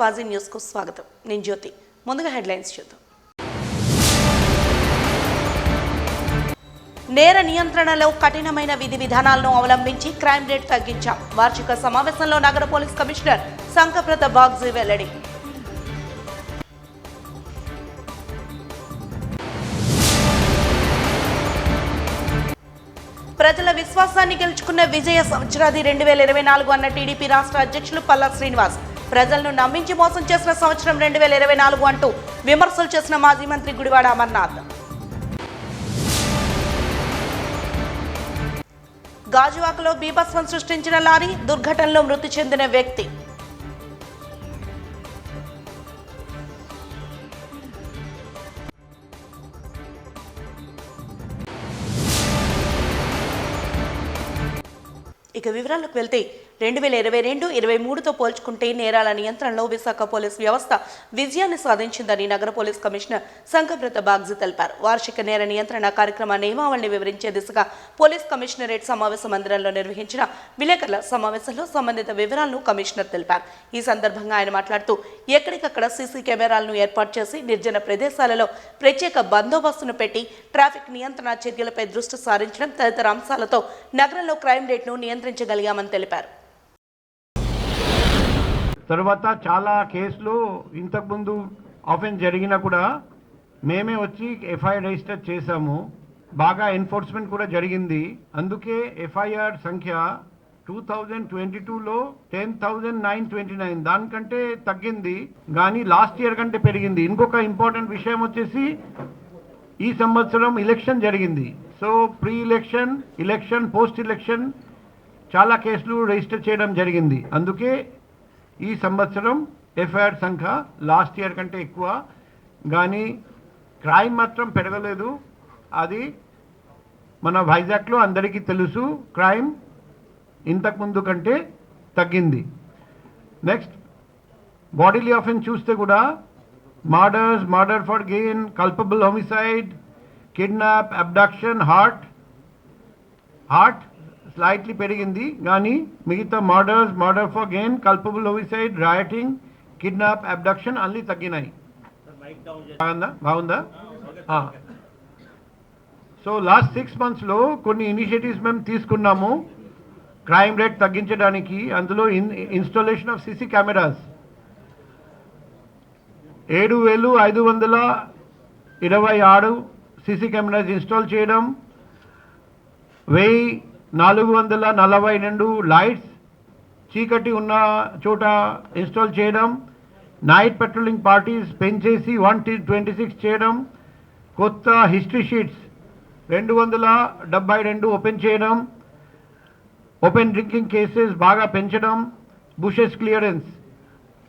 వాజీ news కు స్వాగతం. నేను జ్యోతి. ముందుగా హెడ్లైన్స్ చూద్దాం. నేర నియంత్రణలో కఠినమైన విధి విధానాలను అవలంబించి క్రైమ్ రేట్ తగ్గించాం. వార్షిక సమావేశంలో నగర పోలీస్ కమిషనర్ సంకప్రత బాగ్జీ వెల్లడి. ప్రజల విశ్వాసాన్ని గెలుచుకున్న విజయ సంవత్సరాది 2024 అన్న టీడీపీ రాష్ట్ర అధ్యక్షులు పల్లా శ్రీనివాస్. ప్రజలను నమ్మించి మోసం చేసిన సంవత్సరం 2024 అంటూ విమర్శలు చేసిన మాజీ మంత్రి గుడివాడ అమర్నాథ్. గాజువాకలో బీభత్సం సృష్టించిన లారీ దుర్ఘటనలో మృతి చెందిన వ్యక్తి. ఇక వివరాలకు వెళ్తే 2022-23తో పోల్చుకుంటే నేరాల నియంత్రణలో విశాఖ పోలీస్ వ్యవస్థ విజయాన్ని సాధించిందని నగర పోలీస్ కమిషనర్ సంకప్రత బాగ్జీ తెలిపారు. వార్షిక నేర నియంత్రణ కార్యక్రమ నియమావళిని వివరించే దిశగా పోలీస్ కమిషనరేట్ సమావేశ మందిరంలో నిర్వహించిన విలేకరుల సమావేశంలో సంబంధిత వివరాలను కమిషనర్ తెలిపారు. ఈ సందర్భంగా ఆయన మాట్లాడుతూ ఎక్కడికక్కడ సీసీ కెమెరాలను ఏర్పాటు చేసి నిర్జన ప్రదేశాలలో ప్రత్యేక బందోబస్తును పెట్టి ట్రాఫిక్ నియంత్రణ చర్యలపై దృష్టి సారించడం తదితర అంశాలతో నగరంలో క్రైమ్ రేట్ను నియంత్రించగలిగామని తెలిపారు. తర్వాత చాలా కేసులు ఇంతకుముందు ఆఫెన్స్ జరిగినా కూడా మేమే వచ్చి ఎఫ్ఐఆర్ రిజిస్టర్ చేశాము. బాగా ఎన్ఫోర్స్మెంట్ కూడా జరిగింది. అందుకే ఎఫ్ఐఆర్ సంఖ్య 2022లో 10,929 దానికంటే తగ్గింది, కానీ లాస్ట్ ఇయర్ కంటే పెరిగింది. ఇంకొక ఇంపార్టెంట్ విషయం వచ్చేసి ఈ సంవత్సరం ఎలక్షన్ జరిగింది. So pre election, election, post election చాలా కేసులు రిజిస్టర్ చేయడం జరిగింది. అందుకే ఈ సంవత్సరం ఎఫ్ఐఆర్ సంఖ్య లాస్ట్ ఇయర్ కంటే ఎక్కువ, కానీ క్రైమ్ మాత్రం పెరగలేదు. అది మన వైజాగ్లో అందరికీ తెలుసు, క్రైమ్ ఇంతకుముందు కంటే తగ్గింది. నెక్స్ట్ బాడీలీ ఆఫెన్స్ చూస్తే కూడా murders, murder for gain, culpable homicide, kidnap, abduction, hurt slightly పెరిగింది, కానీ మిగతా murders, murder for gain, culpable homicide, rioting, kidnap, abduction అన్నీ తగ్గినాయి. బాగుందా? సో లాస్ట్ 6 monthsలో కొన్ని ఇనిషియేటివ్స్ మేము తీసుకున్నాము క్రైమ్ రేట్ తగ్గించడానికి. అందులో installation of CC cameras 7,526 CC cameras install చేయడం, 1,442 లైట్స్ చీకటి ఉన్న చోట ఇన్స్టాల్ చేయడం, నైట్ పెట్రోలింగ్ పార్టీస్ పెంచేసి 126 చేయడం, కొత్త హిస్టరీ షీట్స్ 272 ఓపెన్ చేయడం, ఓపెన్ డ్రింకింగ్ కేసెస్ బాగా పెంచడం, బుషెస్ క్లియరెన్స్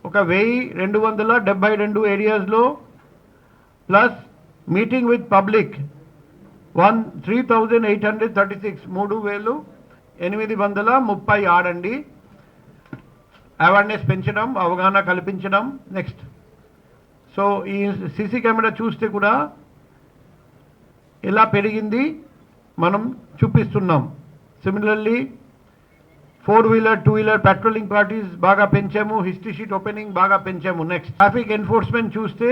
ఒక 1,272 ఏరియాస్లో, ప్లస్ మీటింగ్ విత్ పబ్లిక్ 3,836 3,836 అండి. అవేర్నెస్ పెంచడం, అవగాహన కల్పించడం. నెక్స్ట్ సో ఈ సీసీ కెమెరా చూస్తే కూడా ఎలా పెరిగింది మనం చూపిస్తున్నాం. Similarly 4-wheeler 2-wheeler patrolling parties బాగా పెంచాము, హిస్టరీ షీట్ ఓపెనింగ్ బాగా పెంచాము. నెక్స్ట్ ట్రాఫిక్ ఎన్ఫోర్స్మెంట్ చూస్తే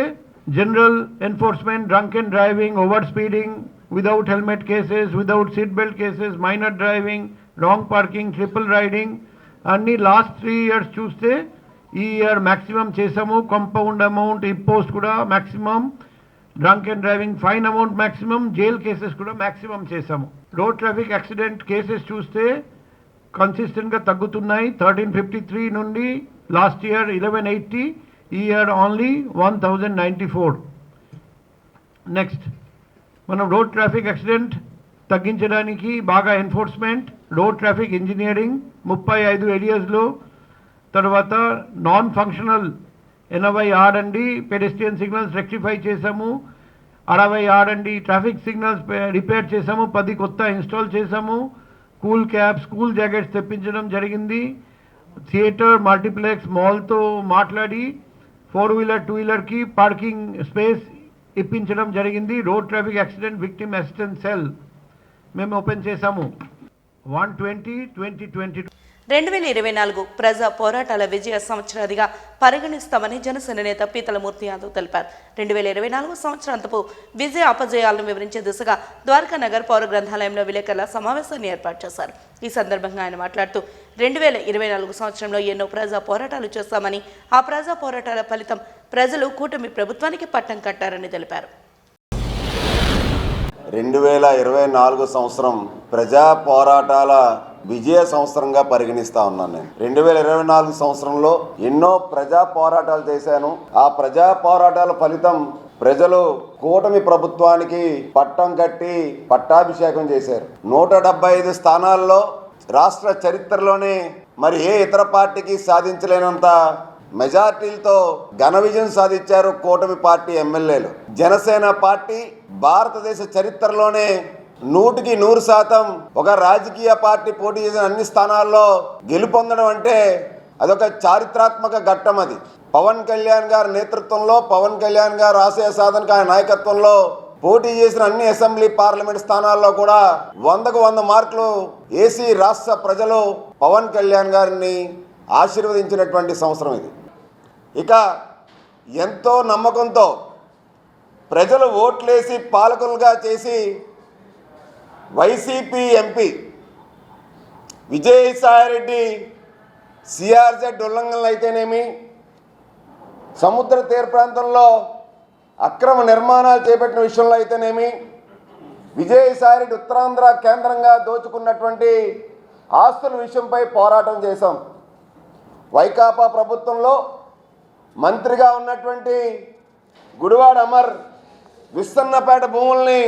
general enforcement, drunk and driving, over speeding, without helmet cases, without seat belt cases, minor driving, wrong parking, triple riding అన్ని last 3 years చూస్తే ఈ year maximum చేసాము. Compound amount imposed కూడా maximum, drunk and driving fine amount maximum, jail cases కూడా maximum చేసాము. Road traffic accident cases చూస్తే కన్సిస్టెంట్గా తగ్గుతున్నాయి. 1353 నుండి లాస్ట్ ఇయర్ 1180, ఈ ఇయర్ ఓన్లీ 1094. నెక్స్ట్ మనం రోడ్ ట్రాఫిక్ యాక్సిడెంట్ తగ్గించడానికి బాగా ఎన్ఫోర్స్మెంట్, రోడ్ ట్రాఫిక్ ఇంజనీరింగ్ 35 ఏరియాస్లో, తర్వాత నాన్ ఫంక్షనల్ 86 అండి పెడెస్ట్రియన్ సిగ్నల్స్ రెక్టిఫై చేసాము, 66 అండి ట్రాఫిక్ సిగ్నల్స్ రిపేర్ చేసాము, 10 కొత్త ఇన్స్టాల్ చేసాము, కూల్ క్యాబ్, స్కూల్ జాకెట్స్ తెప్పించడం జరిగింది. థియేటర్, మల్టీప్లెక్స్, మాల్తో మాట్లాడి 4-wheeler 2-wheelerకి పార్కింగ్ స్పేస్ ఇప్పించడం జరిగింది. Road traffic accident victim assistance cell మేము ఓపెన్ చేశాము 120/2022. 2024 ప్రజా పోరాటాల విజయ సంవత్సరాదిగా పరిగణిస్తామని జనసేన నేత పీతలమూర్తి యాదవ్ తెలిపారు. 2024 సంవత్సరాంతపు విజయ అపజయాలను వివరించే దిశగా ద్వారకా నగర్ పౌర గ్రంథాలయంలో విలేకరుల సమావేశాన్ని ఏర్పాటు చేశారు. ఈ సందర్భంగా ఆయన మాట్లాడుతూ 2024 సంవత్సరంలో ఎన్నో ప్రజా పోరాటాలు చేస్తామని, ఆ ప్రజా పోరాటాల ఫలితం ప్రజలు కూటమి ప్రభుత్వానికి పట్టం కట్టారని తెలిపారు. 2024 సంవత్సరం ప్రజా పోరాటాల విజయ సంవత్సరంగా పరిగణిస్తా ఉన్నాను. నేను 2024 సంవత్సరంలో ఎన్నో ప్రజా పోరాటాలు చేశాను. ఆ ప్రజా పోరాటాల ఫలితం ప్రజలు కూటమి ప్రభుత్వానికి పట్టం కట్టి పట్టాభిషేకం చేశారు. 175 స్థానాల్లో రాష్ట్ర చరిత్రలోనే మరి ఏ ఇతర పార్టీకి సాధించలేనంత మెజార్టీలతో ఘన విజయం సాధించారు కూటమి పార్టీ ఎమ్మెల్యేలు. జనసేన పార్టీ భారతదేశ చరిత్రలోనే 100% ఒక రాజకీయ పార్టీ పోటీ చేసిన అన్ని స్థానాల్లో గెలుపొందడం అంటే అదొక చారిత్రాత్మక ఘట్టం. అది పవన్ కళ్యాణ్ గారి నేతృత్వంలో, పవన్ కళ్యాణ్ గారు ఆశయ సాధనకు ఆయన నాయకత్వంలో పోటీ చేసిన అన్ని అసెంబ్లీ పార్లమెంట్ స్థానాల్లో కూడా 100కు 100 మార్కులు ఏసీ రాష్ట్ర ప్రజలు పవన్ కళ్యాణ్ గారిని ఆశీర్వదించినటువంటి సంవత్సరం ఇది. ఇక ఎంతో నమ్మకంతో ప్రజలు ఓట్లేసి పాలకులుగా చేసి వైసీపీ ఎంపీ విజయసాయిరెడ్డి సిఆర్జెడ్ ఉల్లంఘనలు అయితేనేమి, సముద్ర తీర ప్రాంతంలో అక్రమ నిర్మాణాలు చేపట్టిన విషయంలో అయితేనేమి, విజయసాయిరెడ్డి ఉత్తరాంధ్ర కేంద్రంగా దోచుకున్నటువంటి ఆస్తుల విషయంపై పోరాటం చేశాం. వైకాపా ప్రభుత్వంలో మంత్రిగా ఉన్నటువంటి గుడివాడ అమర్ విస్తన్నపేట భూముల్ని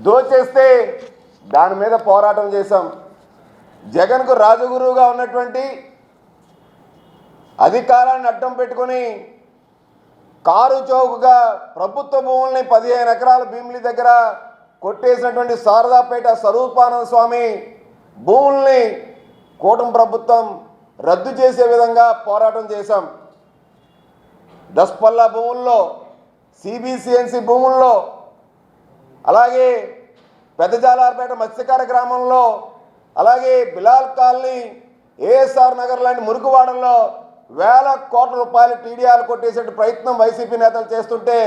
దోచేస్తే దాని మీద పోరాటం చేశాం. జగన్కు రాజగురువుగా ఉన్నటువంటి అధికారాన్ని అడ్డం పెట్టుకొని కారు చౌకగా ప్రభుత్వ భూముల్ని 15 ఎకరాల భీమిలి దగ్గర కొట్టేసినటువంటి శారదాపేట స్వరూపానంద స్వామి భూముల్ని కూటమి ప్రభుత్వం రద్దు చేసే విధంగా పోరాటం చేశాం. దస్పల్లా భూముల్లో, సిబిసిఎన్సి భూముల్లో, అలాగే పెద్దజాలార్పేట మత్స్యకార గ్రామంలో, అలాగే బిలాల్ కాలనీ, ఏఎస్ఆర్ నగర్ లాంటి మురుగువాడల్లో వేల కోట్ల రూపాయలు టీడీఆర్ కొట్టేసే ప్రయత్నం వైసీపీ నేతలు చేస్తుంటే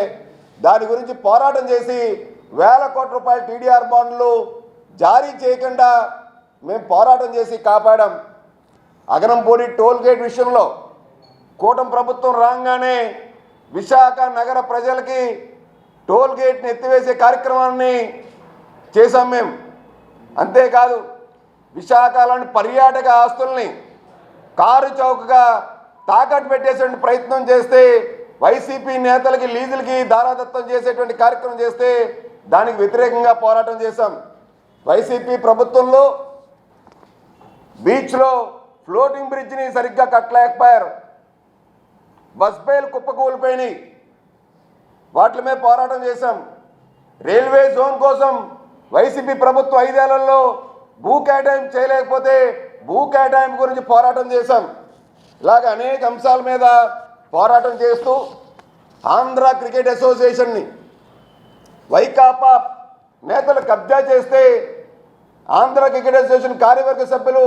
దాని గురించి పోరాటం చేసి వేల కోట్ల రూపాయల టీడీఆర్ బాండ్లు జారీ చేయకుండా మేము పోరాటం చేసి కాపాడాం. అగనంపూడి టోల్ గేట్ విషయంలో కూటమి ప్రభుత్వం రాగానే విశాఖ నగర ప్రజలకి టోల్ గేట్ని ఎత్తివేసే కార్యక్రమాన్ని చేశాం మేము. అంతేకాదు విశాఖలోని పర్యాటక ఆస్తుల్ని కారు చౌకగా తాకట్టు పెట్టేసేటువంటి ప్రయత్నం చేస్తే, వైసీపీ నేతలకి లీజులకి దారాదత్తం చేసేటువంటి కార్యక్రమం చేస్తే దానికి వ్యతిరేకంగా పోరాటం చేశాం. వైసీపీ ప్రభుత్వంలో బీచ్లో ఫ్లోటింగ్ బ్రిడ్జ్ని సరిగ్గా కట్టలేకపోయారు. బస్ బైలు కుప్పకూలిపోయినాయి. వాటి మీద పోరాటం చేశాం. రైల్వే జోన్ కోసం వైసీపీ ప్రభుత్వం 5 ఏళ్లలో భూ కేటాయింపు చేయలేకపోతే భూ కేటాయింపు గురించి పోరాటం చేశాం. ఇలాగ అనేక అంశాల మీద పోరాటం చేస్తూ ఆంధ్ర క్రికెట్ అసోసియేషన్ని వైకాపా నేతలు కబ్జా చేస్తే ఆంధ్ర క్రికెట్ అసోసియేషన్ కార్యవర్గ సభ్యులు,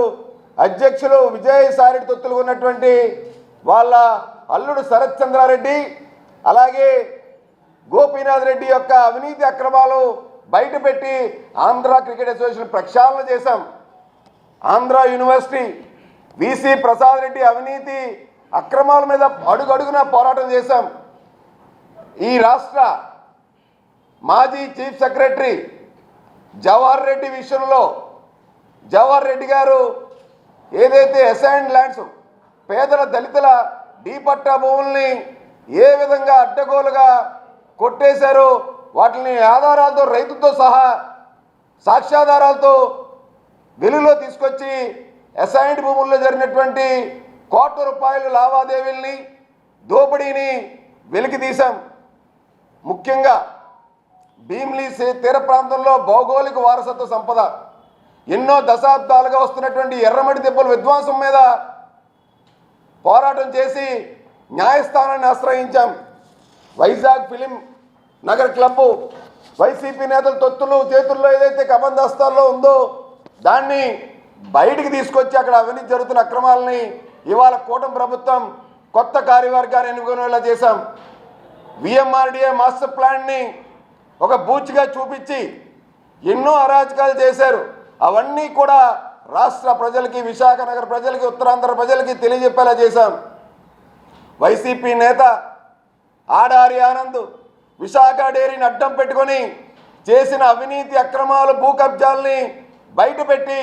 అధ్యక్షులు విజయసాయిరెడ్డి తొత్తులు ఉన్నటువంటి వాళ్ళ అల్లుడు శరత్ చంద్రారెడ్డి, అలాగే గోపీనాథ్ రెడ్డి యొక్క అవినీతి అక్రమాలు బయటపెట్టి ఆంధ్ర క్రికెట్ అసోసియేషన్ ప్రక్షాళన చేశాం. ఆంధ్ర యూనివర్సిటీ విసి ప్రసాద్ రెడ్డి అవినీతి అక్రమాల మీద అడుగడుగున పోరాటం చేశాం. ఈ రాష్ట్ర మాజీ చీఫ్ సెక్రటరీ జవహర్ రెడ్డి విషయంలో జవహర్ రెడ్డి గారు ఏదైతే అసైన్డ్ ల్యాండ్స్ పేదల దళితుల డీ పట్టా భూముల్ని ఏ విధంగా అడ్డగోలుగా కొట్టేశారో వాటిని ఆధారాలతో, రైతుతో సహా సాక్ష్యాధారాలతో వెలుగులో తీసుకొచ్చి అసైన్డ్ భూముల్లో జరిగినటువంటి కోట్ల రూపాయల లావాదేవీల్ని, దోపిడీని వెలికి తీశాం. ముఖ్యంగా భీమిలి తీర ప్రాంతంలో భౌగోళిక వారసత్వ సంపద ఎన్నో దశాబ్దాలుగా వస్తున్నటువంటి ఎర్రమడి దెబ్బల విధ్వంసం మీద పోరాటం చేసి న్యాయస్థానాన్ని ఆశ్రయించాం. వైజాగ్ ఫిలిం నగర్ క్లబ్ వైసీపీ నేతల తొత్తులు చేతుల్లో ఏదైతే కబందస్తాల్లో ఉందో దాన్ని బయటికి తీసుకొచ్చి అక్కడ అవినీతి జరుగుతున్న అక్రమాలని ఇవాళ కూటమి ప్రభుత్వం కొత్త కార్యవర్గాన్ని ఎన్నుకునేలా చేశాం. విఎంఆర్డీఏ మాస్టర్ ప్లాన్ని ఒక బూచిగా చూపించి ఎన్నో అరాచకాలు చేశారు. అవన్నీ కూడా రాష్ట్ర ప్రజలకి, విశాఖ నగర ప్రజలకి, ఉత్తరాంధ్ర ప్రజలకి తెలియజెప్పేలా చేశాం. వైసీపీ నేత ఆడారి ఆనంద్ విశాఖ డైరీని అడ్డం పెట్టుకొని చేసిన అవినీతి అక్రమాలు, భూ కబ్జాలని బయటపెట్టి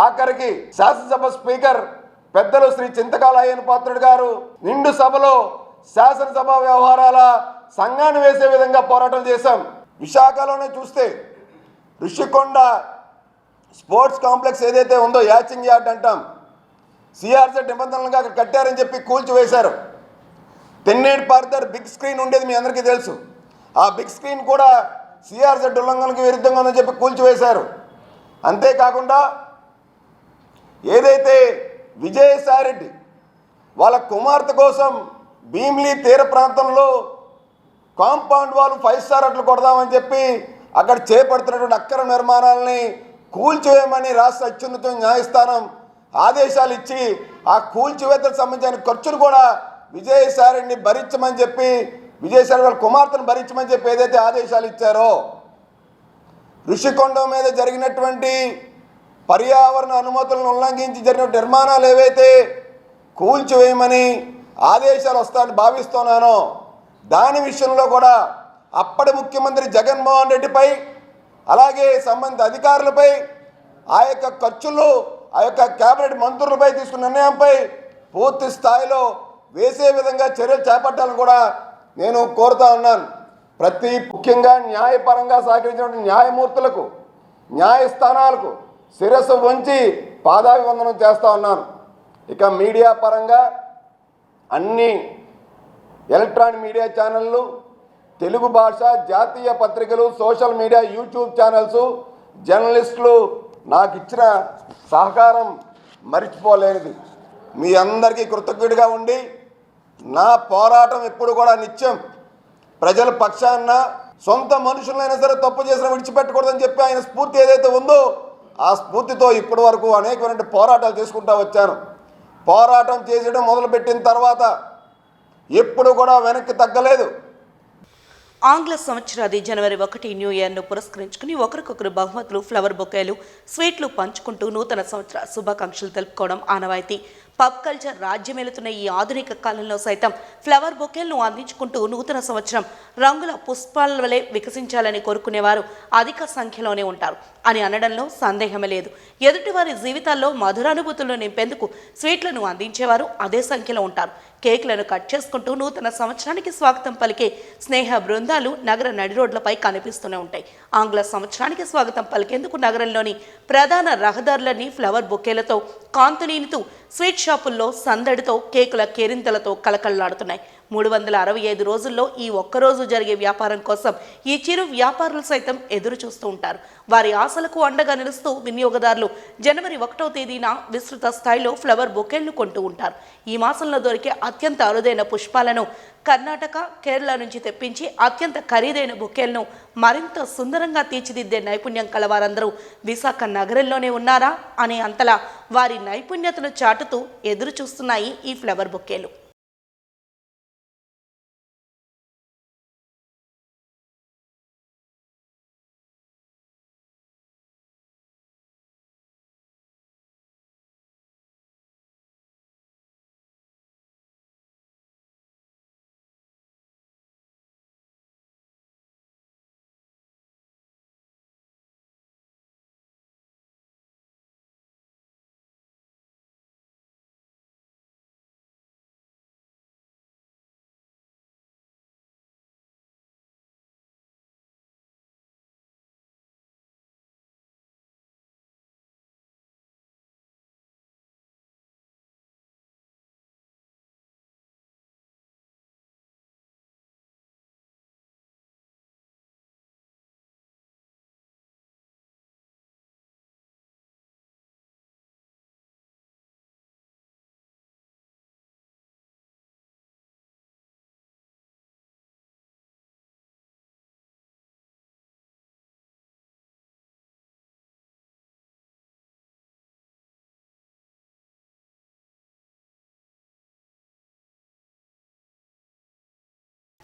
ఆఖరికి శాసనసభ స్పీకర్ పెద్దలు శ్రీ చింతకాల అయ్యన్ పాత్రుడు గారు నిండు సభలో శాసనసభ వ్యవహారాల సంఘాన్ని వేసే విధంగా పోరాటం చేశాం. విశాఖలోనే చూస్తే ఋషికొండ స్పోర్ట్స్ కాంప్లెక్స్ ఏదైతే ఉందో, యాచింగ్ యార్డ్ అంటాం, సిఆర్జెడ్ నిబంధనలుగా అక్కడ కట్టారని చెప్పి కూల్చివేశారు. తెన్నేటి పార్దర్ బిగ్ స్క్రీన్ ఉండేది మీ అందరికీ తెలుసు. ఆ బిగ్ స్క్రీన్ కూడా సిఆర్జెడ్ ఉల్లంఘనకు విరుద్ధంగా ఉందని చెప్పి కూల్చివేశారు. అంతేకాకుండా ఏదైతే విజయసాయిరెడ్డి వాళ్ళ కుమార్తె కోసం భీమిలీ తీర ప్రాంతంలో కాంపౌండ్ వాళ్ళు 5 స్టార్ అట్లు కొడదామని చెప్పి అక్కడ చేపడుతున్నటువంటి అక్రమ నిర్మాణాలని కూల్చివేయమని రాష్ట్ర అత్యున్నత న్యాయస్థానం ఆదేశాలు ఇచ్చి ఆ కూల్చివేతకు సంబంధించిన ఖర్చును కూడా విజయసాయిరెడ్డిని భరించమని చెప్పి, విజయసాయి వాళ్ళ కుమార్తెను భరించమని చెప్పి ఏదైతే ఆదేశాలు ఇచ్చారో, ఋషికొండ మీద జరిగినటువంటి పర్యావరణ అనుమతులను ఉల్లంఘించి జరిగిన నిర్మాణాలు ఏవైతే కూల్చివేయమని ఆదేశాలు వస్తాయని భావిస్తున్నానో, దాని విషయంలో కూడా అప్పటి ముఖ్యమంత్రి జగన్మోహన్ రెడ్డిపై, అలాగే సంబంధిత అధికారులపై, ఆ యొక్క ఖర్చులు, ఆ యొక్క కేబినెట్ మంత్రులపై తీసుకున్న నిర్ణయంపై పూర్తి స్థాయిలో వేసే విధంగా చర్యలు చేపట్టాలని కూడా నేను కోరుతా ఉన్నాను. ముఖ్యంగా న్యాయపరంగా సహకరించినటువంటి న్యాయమూర్తులకు, న్యాయస్థానాలకు శిరస్సు వంచి పాదాభివందనం చేస్తూ ఉన్నాను. ఇక మీడియా పరంగా అన్ని ఎలక్ట్రానిక్ మీడియా ఛానళ్ళు, తెలుగు భాష జాతీయ పత్రికలు, సోషల్ మీడియా, యూట్యూబ్ ఛానల్స్, జర్నలిస్టులు నాకు ఇచ్చిన సహకారం మరిచిపోలేనిది. మీ అందరికీ కృతజ్ఞుడిగా ఉండి నా పోరాటం ఎప్పుడు కూడా నిత్యం ప్రజల పక్షాన, సొంత మనుషులైనా సరే తప్పు చేసిన విడిచిపెట్టకూడదని చెప్పి ఆయన స్ఫూర్తి ఏదైతే ఉందో ఆ స్ఫూర్తితో ఇప్పటి వరకు అనేకమైన పోరాటాలు చేసుకుంటూ వచ్చాను. పోరాటం చేయడం మొదలుపెట్టిన తర్వాత ఎప్పుడు కూడా వెనక్కి తగ్గలేదు. ఆంగ్ల సంవత్సరాది జనవరి 1 న్యూ ఇయర్ను పురస్కరించుకుని ఒకరికొకరు బహుమతులు, ఫ్లవర్ బొకేలు, స్వీట్లు పంచుకుంటూ నూతన సంవత్సర శుభాకాంక్షలు తెలుపుకోవడం ఆనవాయితీ. పబ్ కల్చర్ రాజ్యమేలుతున్న ఈ ఆధునిక కాలంలో సైతం ఫ్లవర్ బొకేలను అందించుకుంటూ నూతన సంవత్సరం రంగుల పుష్పాల వలె వికసించాలని కోరుకునేవారు అధిక సంఖ్యలోనే ఉంటారు అని అనడంలో సందేహమే లేదు. ఎదుటివారి జీవితాల్లో మధురానుభూతులను నింపేందుకు స్వీట్లను అందించేవారు అదే సంఖ్యలో ఉంటారు. కేకులను కట్ చేసుకుంటూ నూతన సంవత్సరానికి స్వాగతం పలికే స్నేహ బృందాలు నగర నడిరోడ్లపై కనిపిస్తూనే ఉంటాయి. ఆంగ్ల సంవత్సరానికి స్వాగతం పలికేందుకు నగరంలోని ప్రధాన రహదారులన్నీ ఫ్లవర్ బొకేలతో కాంతులీనుతూ స్వీట్ షాపుల్లో సందడితో, కేకుల కేరింతలతో కలకళ్లాడుతున్నాయి. 365 రోజుల్లో ఈ ఒక్కరోజు జరిగే వ్యాపారం కోసం ఈ చిరు వ్యాపారులు సైతం ఎదురు చూస్తూ ఉంటారు. వారి ఆశలకు అండగా నిలుస్తూ వినియోగదారులు జనవరి 1వ తేదీన విస్తృత స్థాయిలో ఫ్లవర్ బొకేలను కొంటూ ఉంటారు. ఈ మాసంలో దొరికే అత్యంత అరుదైన పుష్పాలను కర్ణాటక, కేరళ నుంచి తెప్పించి అత్యంత ఖరీదైన బొకేలను మరింత సుందరంగా తీర్చిదిద్దే నైపుణ్యం కలవారందరూ విశాఖ నగరంలోనే ఉన్నారా అనే అంతలా వారి నైపుణ్యతను చాటుతూ ఎదురు చూస్తున్నాయి ఈ ఫ్లవర్ బొకేలు.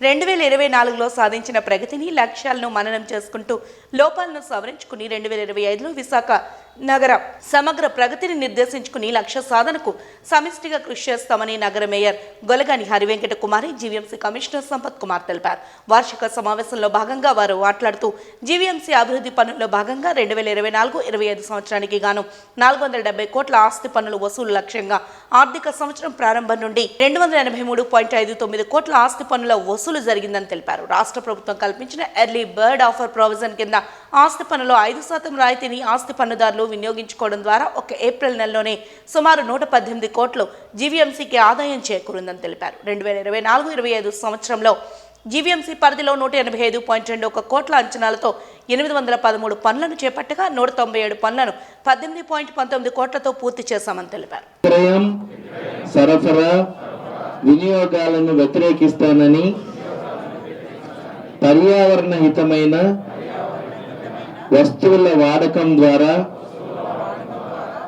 2024లో సాధించిన ప్రగతిని లక్ష్యాలను మననం చేసుకుంటూ లోపాలను సవరించుకుని 2025లో విశాఖ నగర సమగ్ర ప్రగతిని నిర్దేశించుకుని లక్ష్య సాధనకు సమిష్టిగా కృషి చేస్తామని నగర మేయర్ గొలగాని హరివెంకట కుమారి జీవీఎంసీ కమిషనర్ సంపత్ కుమార్ తెలిపారు. వార్షిక సమావేశంలో భాగంగా వారు మాట్లాడుతూ జీవీఎంసీ అభివృద్ధి పనుల్లో భాగంగా 2024-25 సంవత్సరానికి గాను 470 కోట్ల ఆస్తి పన్నుల వసూలు లక్ష్యంగా ఆర్థిక సంవత్సరం ప్రారంభం నుండి 283.59 కోట్ల ఆస్తి పన్నుల వసూలు జరిగిందని తెలిపారు. రాష్ట్ర ప్రభుత్వం కల్పించిన ఎర్లీ బర్డ్ ఆఫర్ ప్రొవిజన్ కింద ఆస్తి పన్నులో 5% రాయితీని ఆస్తి పన్నుదారులు వినియోగించుకోవడం ద్వారా ఒక ఏప్రిల్ నెలలోనే సుమారు 118 కోట్లు జీవీఎంసీకి ఆదాయం చేకూరిందని తెలిపారు. 2024-25 సంవత్సరంలో జీవీఎంసీ పరిధిలో 185.21 కోట్ల అంచనాలతో 813 పనులను చేపట్టగా 197 పనులను 18.19 కోట్లతో పూర్తి చేశామని తెలిపారు. సరఫరా వినియోగాలను వ్యతిరేకిస్తానని పర్యావరణ హితమైన వస్తువుల వాడకం ద్వారా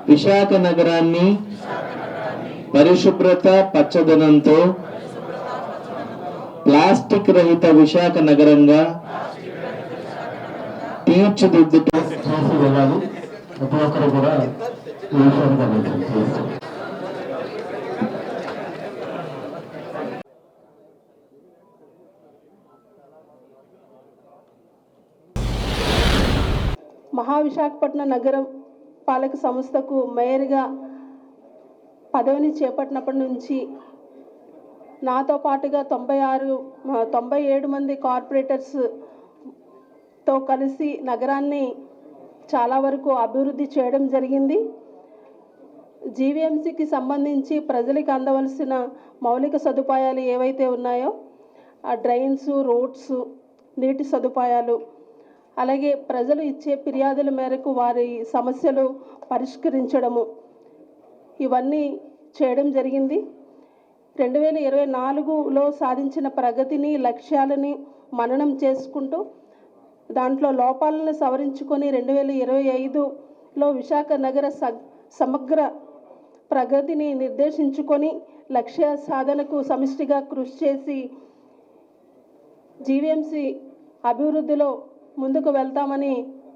విశాఖ నగరాన్ని పరిశుభ్రత పచ్చదనంతో ప్లాస్టిక్ రహిత విశాఖ నగరంగా తీర్చిదిద్దుతూ చేసి వెళ్ళాలి. ప్రతి ఒక్కరు కూడా ఈ విషయాన్ని గమనించాలి. మహావిశాఖపట్నం నగరం పాలక సంస్థకు మేయర్గా పదవిని చేపట్టినప్పటి నుంచి నాతో పాటుగా 97 మంది కార్పొరేటర్స్తో కలిసి నగరాన్ని చాలా వరకు అభివృద్ధి చేయడం జరిగింది. జీవీఎంసీకి సంబంధించి ప్రజలకు అందవలసిన మౌలిక సదుపాయాలు ఏవైతే ఉన్నాయో ఆ డ్రైన్స్, రోడ్స్, నీటి సదుపాయాలు, అలాగే ప్రజలు ఇచ్చే ఫిర్యాదుల మేరకు వారి సమస్యలు పరిష్కరించడము, ఇవన్నీ చేయడం జరిగింది. 2024లో సాధించిన ప్రగతిని, లక్ష్యాలని మననం చేసుకుంటూ దాంట్లో లోపాలను సవరించుకొని 2025లో విశాఖ నగర సమగ్ర ప్రగతిని నిర్దేశించుకొని లక్ష్య సాధనకు సమిష్టిగా కృషి చేసి జీవీఎంసీ అభివృద్ధిలో ముందుకు వెళ్తామని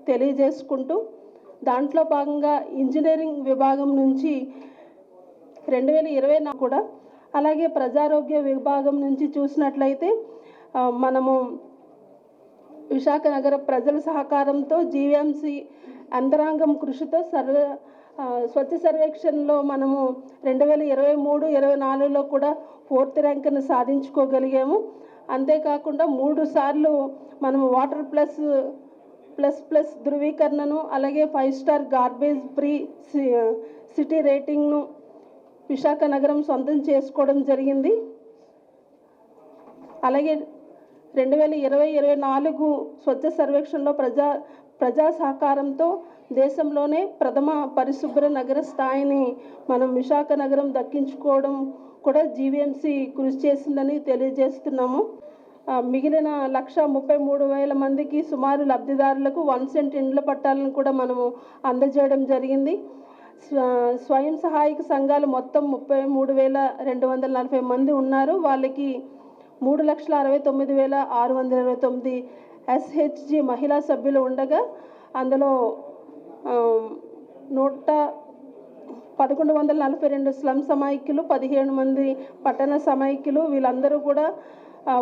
తెలియజేసుకుంటూ దాంట్లో భాగంగా ఇంజనీరింగ్ విభాగం నుంచి 2024 కూడా, అలాగే ప్రజారోగ్య విభాగం నుంచి చూసినట్లయితే మనము విశాఖ నగర ప్రజల సహకారంతో జీవీఎంసీ యంత్రాంగం కృషితో స్వచ్ఛ సర్వేక్షణలో మనము 2023-24లో కూడా 4th ర్యాంక్ను సాధించుకోగలిగాము. అంతేకాకుండా 3 సార్లు మనము వాటర్ ప్లస్ ధృవీకరణను, అలాగే 5 స్టార్ గార్బేజ్ ఫ్రీ సిటీ రేటింగ్ను విశాఖ నగరం సొంతం చేసుకోవడం జరిగింది. అలాగే 2020-24 స్వచ్ఛ సర్వేక్షణలో ప్రజా సహకారంతో దేశంలోనే ప్రథమ పరిశుభ్ర నగర స్థాయిని మనం విశాఖ నగరం దక్కించుకోవడం కూడా జీవీఎంసీ కృషి చేసిందని తెలియజేస్తున్నాము. మిగిలిన 133,000 మందికి సుమారు లబ్ధిదారులకు 1 సెంట్ ఇండ్ల పట్టాలను కూడా మనము అందజేయడం జరిగింది. స్వయం సహాయక సంఘాలు మొత్తం 33,240 మంది ఉన్నారు. వాళ్ళకి 3,69,629 SHG మహిళా సభ్యులు ఉండగా అందులో 1142 స్లమ్ సమాయకులు, 17 మంది పట్టణ సమాయకులు, వీళ్ళందరూ కూడా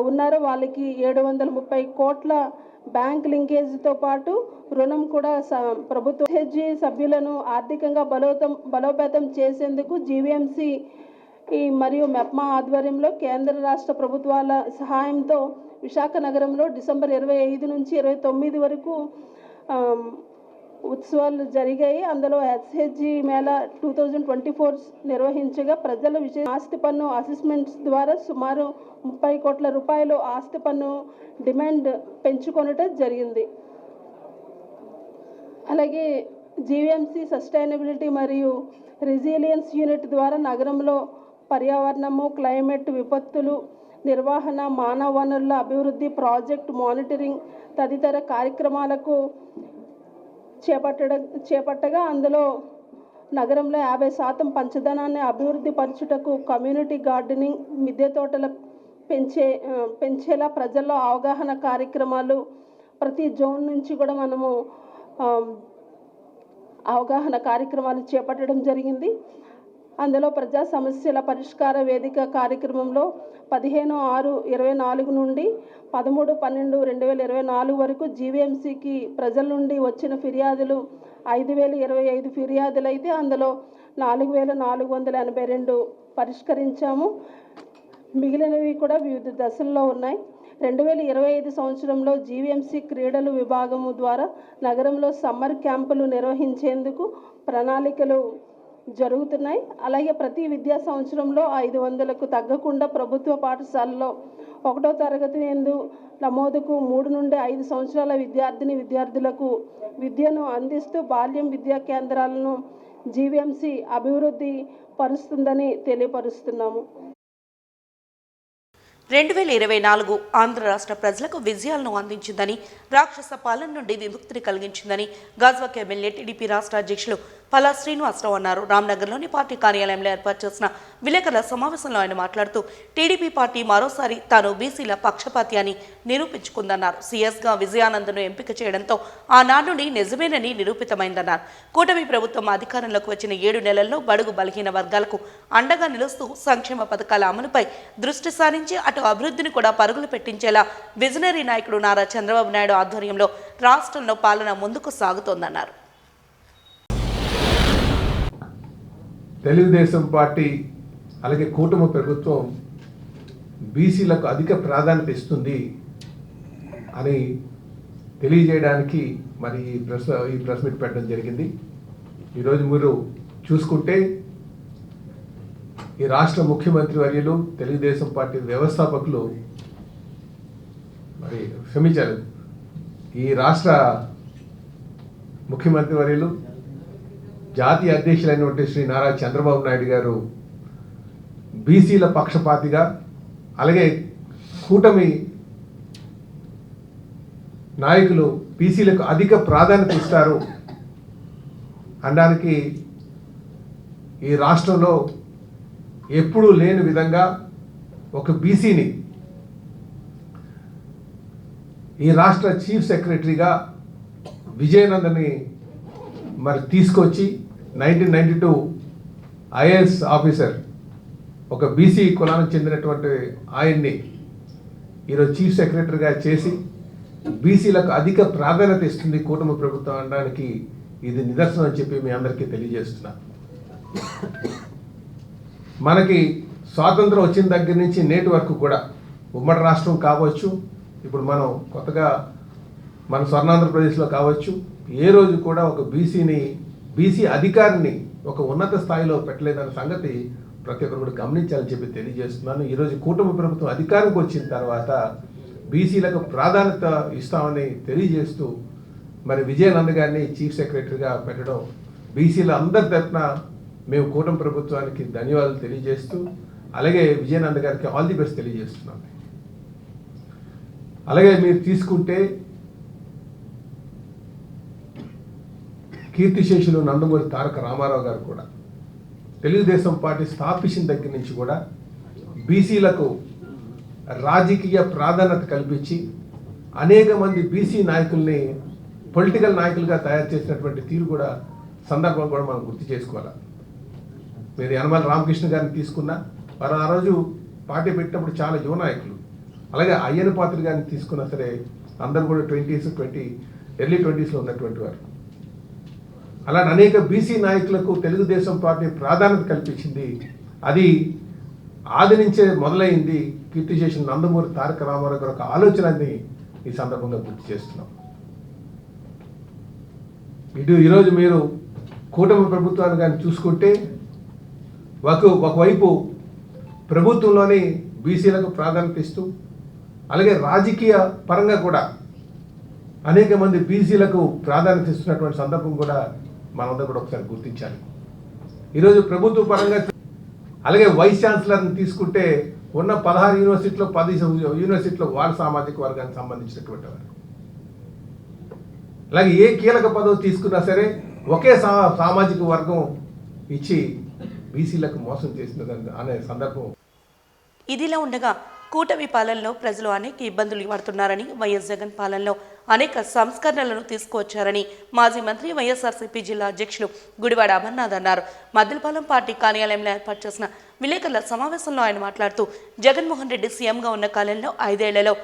ఉన్నారు. వాళ్ళకి 730 కోట్ల బ్యాంక్ లింకేజ్తో పాటు రుణం కూడా ప్రభుత్వ SHG సభ్యులను ఆర్థికంగా బలోపేతం చేసేందుకు జీవీఎంసీ మరియు మెప్మా ఆధ్వర్యంలో కేంద్ర రాష్ట్ర ప్రభుత్వాల సహాయంతో విశాఖ నగరంలో డిసెంబర్ 25 నుంచి 29 వరకు ఉత్సవాలు జరిగాయి. అందులో SHG మేళా 2024 నిర్వహించగా ప్రజల ఆస్తి పన్ను అసెస్మెంట్స్ ద్వారా సుమారు 30 కోట్ల రూపాయలు ఆస్తి పన్ను డిమాండ్ పెంచుకొనటం జరిగింది. అలాగే జీవీఎంసీ సస్టైనబిలిటీ మరియు రెసిలియన్స్ యూనిట్ ద్వారా నగరంలో పర్యావరణము, క్లైమేట్, విపత్తులు నిర్వహణ, మానవ వనరుల అభివృద్ధి, ప్రాజెక్ట్ మానిటరింగ్ తదితర కార్యక్రమాలకు చేపట్టగా అందులో నగరంలో 50% పంచదనాన్ని అభివృద్ధి పరచుటకు కమ్యూనిటీ గార్డెనింగ్, మిద్దె తోటల పెంచేలా ప్రజల్లో అవగాహన కార్యక్రమాలు ప్రతి జోన్ నుంచి కూడా మనము అవగాహన కార్యక్రమాలు చేపట్టడం జరిగింది. అందులో ప్రజా సమస్యల పరిష్కార వేదిక కార్యక్రమంలో 15/6/24 నుండి 13/12/2024 వరకు జీవీఎంసీకి ప్రజల నుండి వచ్చిన ఫిర్యాదులు 5025 ఫిర్యాదులు అయితే అందులో 4482 పరిష్కరించాము. మిగిలినవి కూడా వివిధ దశల్లో ఉన్నాయి. 2025 సంవత్సరంలో జీవీఎంసీ క్రీడలు విభాగము ద్వారా నగరంలో సమ్మర్ క్యాంపులు నిర్వహించేందుకు ప్రణాళికలు జరుగుతున్నాయి. అలాగే ప్రతి విద్యా సంవత్సరంలో 500కు తగ్గకుండా ప్రభుత్వ పాఠశాలలో 1వ తరగతి యందు నమోదుకు 3 నుండి 5 సంవత్సరాల విద్యార్థులకు విద్యను అందిస్తూ బాల్యం విద్యా కేంద్రాలను జీవీఎంసీ అభివృద్ధి పరుస్తుందని తెలియపరుస్తున్నాము. 2024 ఆంధ్ర రాష్ట్ర ప్రజలకు విజయాలను అందించిందని, రాక్షస పాలన నుండి విముక్తిని కలిగించిందని గాజువాక ఎమ్మెల్యే టీడీపీ రాష్ట్ర అధ్యక్షులు పల్లా శ్రీనివాసరావు అన్నారు. రామ్నగర్లోని పార్టీ కార్యాలయంలో ఏర్పాటు చేసిన విలేకరుల సమావేశంలో ఆయన మాట్లాడుతూ టీడీపీ పార్టీ మరోసారి తాను బీసీల పక్షపాతి అని నిరూపించుకుందన్నారు. సీఎస్గా విజయానందను ఎంపిక చేయడంతో ఆనాడు నిజమేనని నిరూపితమైందన్నారు. కూటమి ప్రభుత్వం అధికారంలోకి వచ్చిన 7 నెలల్లో బడుగు బలహీన వర్గాలకు అండగా నిలుస్తూ సంక్షేమ పథకాల అమలుపై దృష్టి సారించి అటు అభివృద్ధిని కూడా పరుగులు పెట్టించేలా విజనరీ నాయకుడు నారా చంద్రబాబు నాయుడు ఆధ్వర్యంలో రాష్ట్రంలో పాలన ముందుకు సాగుతోందన్నారు. తెలుగుదేశం పార్టీ అలాగే కూటమి ప్రభుత్వం బీసీలకు అధిక ప్రాధాన్యత ఇస్తుంది అని తెలియజేయడానికి మరి ఈ ప్రెస్ మీట్ పెట్టడం జరిగింది. ఈరోజు మీరు చూసుకుంటే ఈ రాష్ట్ర ముఖ్యమంత్రి వర్యులు తెలుగుదేశం పార్టీ వ్యవస్థాపకులు మరి క్షమించారు, ఈ రాష్ట్ర ముఖ్యమంత్రి వర్యులు జాతీయ అధ్యక్షులైనటువంటి శ్రీ నారా చంద్రబాబు నాయుడు గారు బీసీల పక్షపాతిగా అలాగే కూటమి నాయకులు బీసీలకు అధిక ప్రాధాన్యత ఇస్తారు అనడానికి ఈ రాష్ట్రంలో ఎప్పుడూ లేని విధంగా ఒక బీసీని ఈ రాష్ట్ర చీఫ్ సెక్రటరీగా విజయనందని మరి తీసుకొచ్చి 1992 ఐఏఎస్ ఆఫీసర్ ఒక బీసీ కులానికి చెందినటువంటి ఆయన్ని ఈరోజు చీఫ్ సెక్రటరీగా చేసి బీసీలకు అధిక ప్రాధాన్యత ఇస్తుంది కూటమి ప్రభుత్వం అనడానికి ఇది నిదర్శనం అని చెప్పి మీ అందరికీ తెలియజేస్తున్నా. మనకి స్వాతంత్రం వచ్చిన దగ్గర నుంచి నేటి వరకు కూడా ఉమ్మడి రాష్ట్రం కావచ్చు, ఇప్పుడు మనం కొత్తగా మన స్వర్ణాంధ్రప్రదేశ్లో కావచ్చు, ఏ రోజు కూడా ఒక బీసీ అధికారిని ఒక ఉన్నత స్థాయిలో పెట్టలేదన్న సంగతి ప్రతి ఒక్కరు కూడా గమనించాలని చెప్పి తెలియజేస్తున్నాను. ఈరోజు కూటమి ప్రభుత్వం అధికారంకి వచ్చిన తర్వాత బీసీలకు ప్రాధాన్యత ఇస్తామని తెలియజేస్తూ మరి విజయానంద్ గారిని చీఫ్ సెక్రటరీగా పెట్టడం బీసీల అందరి తరఫున మేము కూటమి ప్రభుత్వానికి ధన్యవాదాలు తెలియజేస్తూ అలాగే విజయానంద్ గారికి ఆల్ ది బెస్ట్ తెలియజేస్తున్నాం. అలాగే మీరు తీసుకుంటే కీర్తిశేషులు నందమూరి తారక రామారావు గారు కూడా తెలుగుదేశం పార్టీ స్థాపించిన దగ్గర నుంచి కూడా బీసీలకు రాజకీయ ప్రాధాన్యత కల్పించి అనేక మంది బీసీ నాయకుల్ని పొలిటికల్ నాయకులుగా తయారు చేసినటువంటి తీరు కూడా సందర్భం కూడా మనం గుర్తు చేసుకోవాలి. మీరు యనమల రామకృష్ణ గారిని తీసుకున్నా వారు ఆ రోజు పార్టీ పెట్టినప్పుడు చాలా యువ నాయకులు, అలాగే అయ్యన పాత్ర గారిని తీసుకున్నా సరే అందరూ కూడా ఎర్లీ 20s ఉన్నటువంటి వారు. అలాంటి అనేక బీసీ నాయకులకు తెలుగుదేశం పార్టీ ప్రాధాన్యత కల్పించింది. అది ఆది నుంచే మొదలైంది. కీర్తిశేషులు నందమూరి తారక రామారావు గారు ఒక ఆలోచనని ఈ సందర్భంగా గుర్తు చేస్తున్నాం. ఈరోజు మీరు కూటమి ప్రభుత్వాన్ని కానీ చూసుకుంటే ఒకవైపు ప్రభుత్వంలోని బీసీలకు ప్రాధాన్యత ఇస్తూ అలాగే రాజకీయ పరంగా కూడా అనేక మంది బీసీలకు ప్రాధాన్యత ఇస్తున్నటువంటి సందర్భం కూడా మనందరూ కూడా ఒకసారి గుర్తించాలి. ఈరోజు ప్రభుత్వ పరంగా అలాగే వైస్ ఛాన్సలర్ని తీసుకుంటే ఉన్న 16 యూనివర్సిటీలో 10 యూనివర్సిటీలో వాళ్ళ సామాజిక వర్గానికి సంబంధించినటువంటి వారు, అలాగే ఏ కీలక పదవి తీసుకున్నా సరే ఒకే సామాజిక వర్గం ఇచ్చి బీసీలకు మోసం చేసిన అనే సందర్భం. ఇదిలా ఉండగా కూటమి పాలనలో ప్రజలు అనేక ఇబ్బందులు పడుతున్నారని, వైఎస్ జగన్ పాలనలో అనేక సంస్కరణలను తీసుకువచ్చారని మాజీ మంత్రి వైఎస్ఆర్సీపీ జిల్లా అధ్యక్షులు గుడివాడ అమర్నాథ్ అన్నారు. మద్దిలపాలెం పార్టీ కార్యాలయంలో ఏర్పాటు చేసిన విలేకరుల సమావేశంలో ఆయన మాట్లాడుతూ జగన్మోహన్ రెడ్డి సీఎంగా ఉన్న కాలంలో 5 ఏళ్లలో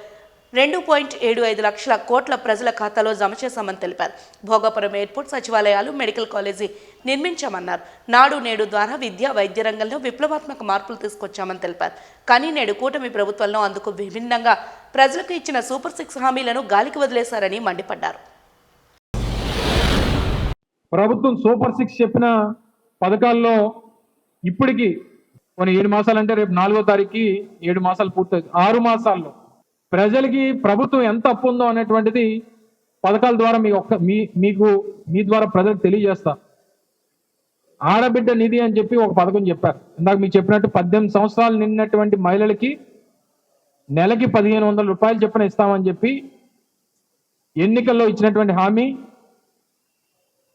2.75 లక్షల కోట్ల ప్రజల ఖాతాలో జమ చేశామని తెలిపారు. భోగాపురం ఎయిర్పోర్ట్, సచివాలయాలు, మెడికల్ కాలేజీ నిర్మించామన్నారు. నాడు నేడు ద్వారా విద్య, వైద్య రంగంలో విప్లవాత్మక మార్పులు తీసుకొచ్చామని తెలిపారు. కానీ నేడు కూటమి ప్రభుత్వంలో అందుకు విభిన్నంగా ప్రజలకు ఇచ్చిన సూపర్ 6 హామీలను గాలికి వదిలేశారని మండిపడ్డారు. ప్రభుత్వం సూపర్ 6 చెప్పిన పథకాల్లో ఇప్పటికి కొన్ని 7 మాసాలు అంటే రేపు 4వ తారీఖుకి 7 మాసాలు పూర్తవుతుంది. 6 మాసాల్లో ప్రజలకి ప్రభుత్వం ఎంత అప్పు ఉందో అనేటువంటిది పథకాల ద్వారా మీ ద్వారా ప్రజలకు తెలియజేస్తా. ఆడబిడ్డ నిధి అని చెప్పి ఒక పథకం చెప్పారు. ఇందాక మీకు చెప్పినట్టు 18 సంవత్సరాలు నిండినటువంటి మహిళలకి నెలకి 1500 రూపాయలు చొప్పున ఇస్తామని చెప్పి ఎన్నికల్లో ఇచ్చినటువంటి హామీ.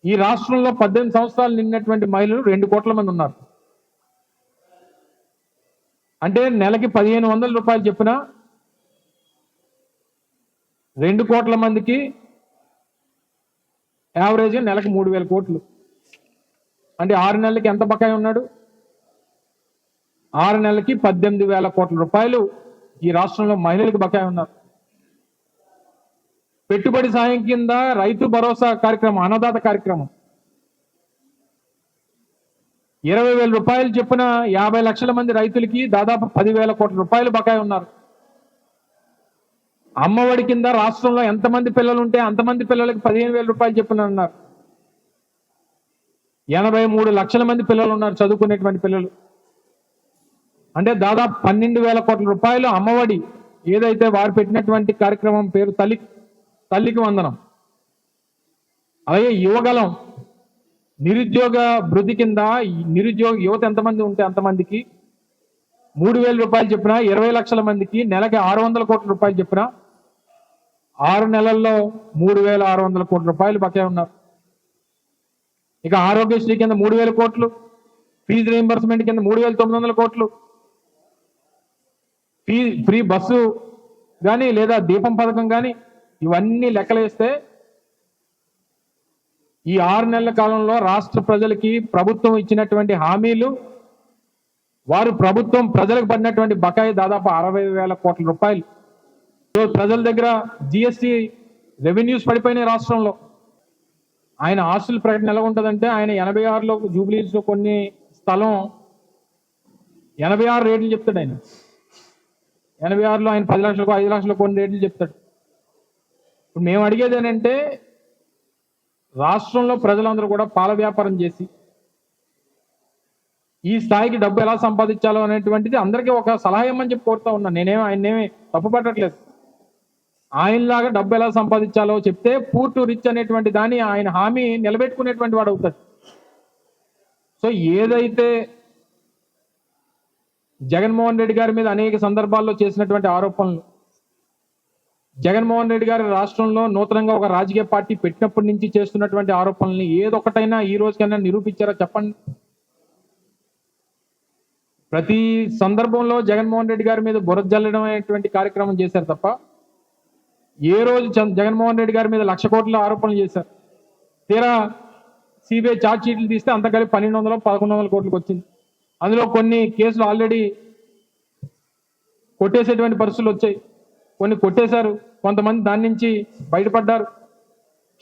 ఈ రాష్ట్రంలో 18 సంవత్సరాలు నిండినటువంటి మహిళలు 2 కోట్ల మంది ఉన్నారు. అంటే నెలకి 1500 రూపాయలు చొప్పున 2 కోట్ల మందికి యావరేజ్గా నెలకు 3000 కోట్లు. అంటే 6 నెలలకి ఎంత బకాయి ఉన్నాడు? 6 నెలలకి 18,000 కోట్ల రూపాయలు ఈ రాష్ట్రంలో మహిళలకు బకాయి ఉన్నారు. పెట్టుబడి సాయం కింద రైతు భరోసా కార్యక్రమం, అన్నదాత కార్యక్రమం 20,000 రూపాయలు చొప్పున 50 లక్షల మంది రైతులకి దాదాపు 10,000 కోట్ల రూపాయలు బకాయి ఉన్నారు. అమ్మఒడి కింద రాష్ట్రంలో ఎంతమంది పిల్లలు ఉంటే అంతమంది పిల్లలకి 15,000 రూపాయలు చొప్పున అన్నారు. 83 లక్షల మంది పిల్లలు ఉన్నారు, చదువుకునేటువంటి పిల్లలు. అంటే దాదాపు 12,000 కోట్ల రూపాయలు అమ్మఒడి, ఏదైతే వారు పెట్టినటువంటి కార్యక్రమం పేరు తల్లికి వందనం. అలాగే యువగలం నిరుద్యోగ భృతి కింద నిరుద్యోగ యువత ఎంతమంది ఉంటే అంతమందికి 3,000 రూపాయలు చెప్పిన 20 లక్షల మందికి నెలకి 600 కోట్ల రూపాయలు చెప్పిన 6 నెలల్లో 3,600 కోట్ల రూపాయలు బకాయి ఉన్నారు. ఇక ఆరోగ్యశ్రీ కింద 3,000 కోట్లు, ఫీజు రీయింబర్స్మెంట్ కింద 3,900 కోట్లు, ఫ్రీ బస్సు కానీ లేదా దీపం పథకం కానీ ఇవన్నీ లెక్కలేస్తే ఈ 6 నెలల కాలంలో రాష్ట్ర ప్రజలకి ప్రభుత్వం ఇచ్చినటువంటి హామీలు, వారు ప్రభుత్వం ప్రజలకు పడినటువంటి బకాయి దాదాపు 60,000 కోట్ల రూపాయలు. ప్రజల దగ్గర జిఎస్టీ రెవెన్యూస్ పడిపోయినాయి రాష్ట్రంలో. ఆయన ఆస్తుల ప్రకటన ఎలా ఉంటుందంటే, ఆయన 86లో జూబ్లీస్లో కొన్ని స్థలం 86 రేట్లు చెప్తాడు. ఆయన 86లో ఆయన 10 లక్షలకు 5 లక్షలకు కొన్ని రేట్లు చెప్తాడు. ఇప్పుడు మేము అడిగేది ఏంటంటే, రాష్ట్రంలో ప్రజలందరూ కూడా పాల వ్యాపారం చేసి ఈ స్థాయికి డబ్బు ఎలా సంపాదించాలో అనేటువంటిది అందరికీ ఒక సలహా ఇవ్వమని చెప్పి కోరుతా ఉన్నాను. ఆయన్నేమి తప్పు పట్టట్లేదు. ఆయనలాగా డబ్బు ఎలా సంపాదించాలో చెప్తే పూర్ టు రిచ్ అనేటువంటి దాన్ని ఆయన హామీ నిలబెట్టుకునేటువంటి వాడు అవుతాడు. సో ఏదైతే జగన్మోహన్ రెడ్డి గారి మీద అనేక సందర్భాల్లో చేసినటువంటి ఆరోపణలు, జగన్మోహన్ రెడ్డి గారి రాష్ట్రంలో నూతనంగా ఒక రాజకీయ పార్టీ పెట్టినప్పటి నుంచి చేస్తున్నటువంటి ఆరోపణల్ని ఏదొకటైనా ఈ రోజుకైనా నిరూపించారా చెప్పండి. ప్రతి సందర్భంలో జగన్మోహన్ రెడ్డి గారి మీద బురద జల్లడం అనేటువంటి కార్యక్రమం చేశారు తప్ప, ఏ రోజు జగన్మోహన్ రెడ్డి గారి మీద 1,00,000 కోట్ల ఆరోపణలు చేశారు. తీరా సిబిఐ ఛార్జ్ షీట్లు తీస్తే అంత కలిపి 1,200-1,100 కోట్లకు వచ్చింది. అందులో కొన్ని కేసులు ఆల్రెడీ కొట్టేసేటువంటి పరిస్థితులు వచ్చాయి, కొన్ని కొట్టేశారు, కొంతమంది దాని నుంచి బయటపడ్డారు.